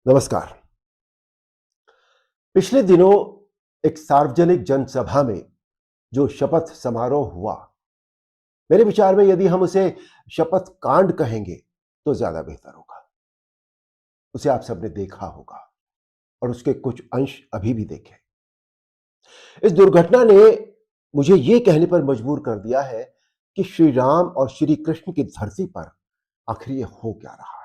नमस्कार। पिछले दिनों एक सार्वजनिक जनसभा में जो शपथ समारोह हुआ, मेरे विचार में यदि हम उसे शपथ कांड कहेंगे तो ज्यादा बेहतर होगा। उसे आप सबने देखा होगा और उसके कुछ अंश अभी भी देखे। इस दुर्घटना ने मुझे यह कहने पर मजबूर कर दिया है कि श्री राम और श्री कृष्ण की धरती पर आखिर ये हो क्या रहा है।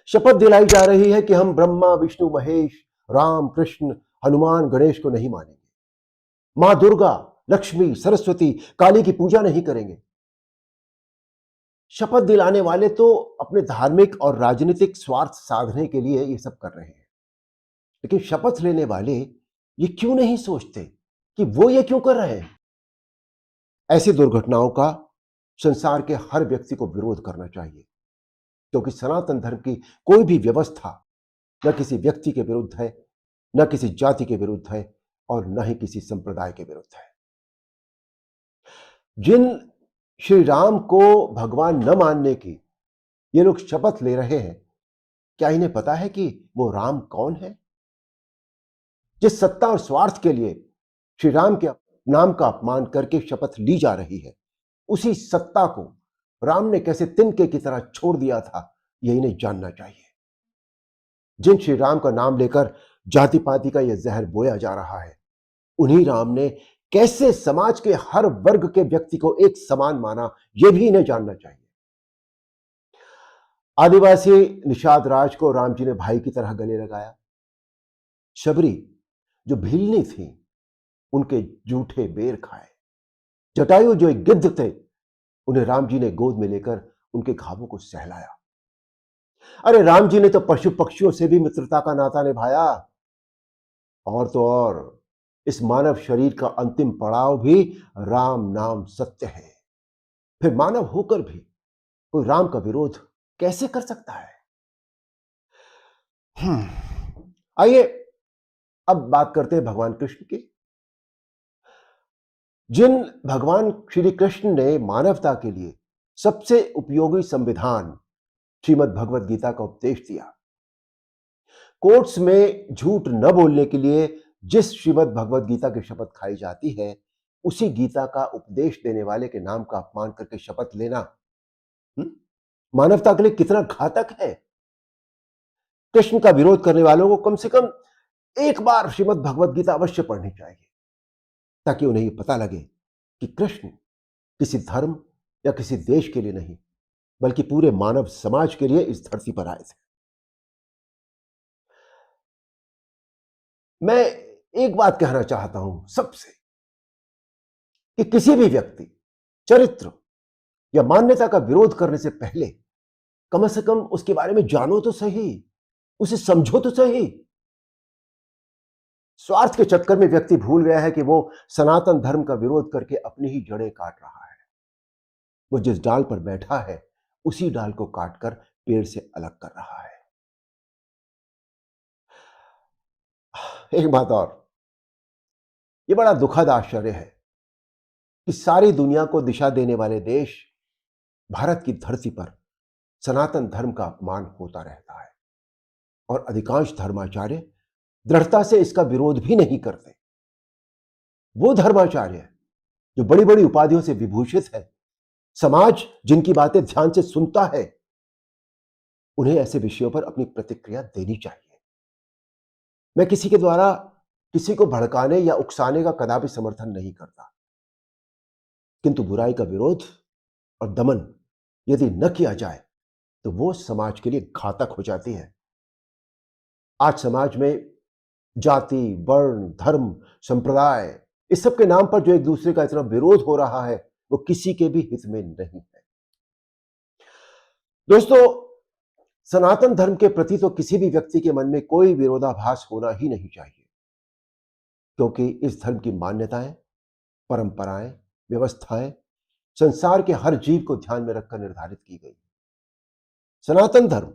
शपथ दिलाई जा रही है कि हम ब्रह्मा विष्णु महेश, राम कृष्ण, हनुमान गणेश को नहीं मानेंगे, मां दुर्गा, लक्ष्मी, सरस्वती, काली की पूजा नहीं करेंगे। शपथ दिलाने वाले तो अपने धार्मिक और राजनीतिक स्वार्थ साधने के लिए ये सब कर रहे हैं, लेकिन शपथ लेने वाले ये क्यों नहीं सोचते कि वो ये क्यों कर रहे हैं। ऐसी दुर्घटनाओं का संसार के हर व्यक्ति को विरोध करना चाहिए, क्योंकि सनातन धर्म की कोई भी व्यवस्था न किसी व्यक्ति के विरुद्ध है, न किसी जाति के विरुद्ध है और न ही किसी संप्रदाय के विरुद्ध है। जिन श्री राम को भगवान न मानने की ये लोग शपथ ले रहे हैं, क्या इन्हें पता है कि वो राम कौन है? जिस सत्ता और स्वार्थ के लिए श्री राम के नाम का अपमान करके शपथ ली जा रही है, उसी सत्ता को राम ने कैसे तिनके की तरह छोड़ दिया था, यह इन्हें जानना चाहिए। जिन श्री राम का नाम लेकर जाति पाति का यह जहर बोया जा रहा है, उन्हीं राम ने कैसे समाज के हर वर्ग के व्यक्ति को एक समान माना, यह भी इन्हें जानना चाहिए। आदिवासी निषाद राज को राम जी ने भाई की तरह गले लगाया। शबरी जो भीलनी थी, उनके जूठे बेर खाए। जटायु जो एक गिद्ध थे, उन्हें राम जी ने गोद में लेकर उनके घावों को सहलाया। अरे राम जी ने तो पशु पक्षियों से भी मित्रता का नाता निभाया। और तो और इस मानव शरीर का अंतिम पड़ाव भी राम नाम सत्य है। फिर मानव होकर भी कोई राम का विरोध कैसे कर सकता है? आइए अब बात करते हैं भगवान कृष्ण की। जिन भगवान श्री कृष्ण ने मानवता के लिए सबसे उपयोगी संविधान श्रीमद् भगवद गीता का उपदेश दिया, कोर्ट्स में झूठ न बोलने के लिए जिस श्रीमद् भगवद गीता की शपथ खाई जाती है, उसी गीता का उपदेश देने वाले के नाम का अपमान करके शपथ लेना मानवता के लिए कितना घातक है। कृष्ण का विरोध करने वालों को कम से कम एक बार श्रीमद् भगवद गीता अवश्य पढ़नी चाहिए, ताकि उन्हें यह पता लगे कि कृष्ण किसी धर्म या किसी देश के लिए नहीं, बल्कि पूरे मानव समाज के लिए इस धरती पर आए थे। मैं एक बात कहना चाहता हूं सबसे, कि किसी भी व्यक्ति चरित्र या मान्यता का विरोध करने से पहले कम से कम उसके बारे में जानो तो सही, उसे समझो तो सही। स्वार्थ के चक्कर में व्यक्ति भूल गया है कि वो सनातन धर्म का विरोध करके अपनी ही जड़ें काट रहा है। वो जिस डाल पर बैठा है, उसी डाल को काटकर पेड़ से अलग कर रहा है। एक बात और, ये बड़ा दुखद आश्चर्य है कि सारी दुनिया को दिशा देने वाले देश भारत की धरती पर सनातन धर्म का अपमान होता रहता है और अधिकांश धर्माचार्य दृढ़ता से इसका विरोध भी नहीं करते। वो धर्माचार्य जो बड़ी बड़ी उपाधियों से विभूषित है, समाज जिनकी बातें ध्यान से सुनता है, उन्हें ऐसे विषयों पर अपनी प्रतिक्रिया देनी चाहिए। मैं किसी के द्वारा किसी को भड़काने या उकसाने का कदापि समर्थन नहीं करता, किंतु बुराई का विरोध और दमन यदि न किया जाए तो वो समाज के लिए घातक हो जाती है। आज समाज में जाति, वर्ण, धर्म, संप्रदाय, इस सब के नाम पर जो एक दूसरे का इतना विरोध हो रहा है, वो किसी के भी हित में नहीं है। दोस्तों, सनातन धर्म के प्रति तो किसी भी व्यक्ति के मन में कोई विरोधाभास होना ही नहीं चाहिए, क्योंकि इस धर्म की मान्यताएं, परंपराएं, व्यवस्थाएं संसार के हर जीव को ध्यान में रखकर निर्धारित की गई। सनातन धर्म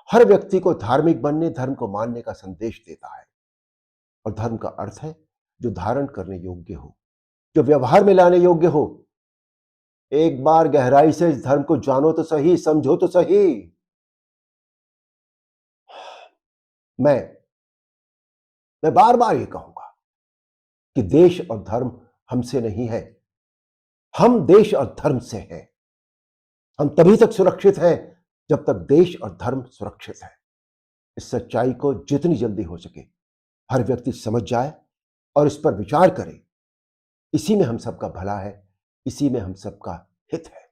हर व्यक्ति को धार्मिक बनने, धर्म को मानने का संदेश देता है। और धर्म का अर्थ है जो धारण करने योग्य हो, जो व्यवहार में लाने योग्य हो। एक बार गहराई से इस धर्म को जानो तो सही, समझो तो सही। मैं मैं बार बार ये कहूंगा कि देश और धर्म हमसे नहीं है, हम देश और धर्म से हैं। हम तभी तक सुरक्षित हैं जब तक देश और धर्म सुरक्षित है। इस सच्चाई को जितनी जल्दी हो सके हर व्यक्ति समझ जाए और इस पर विचार करे। इसी में हम सबका भला है, इसी में हम सबका हित है।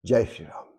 जय श्री राम।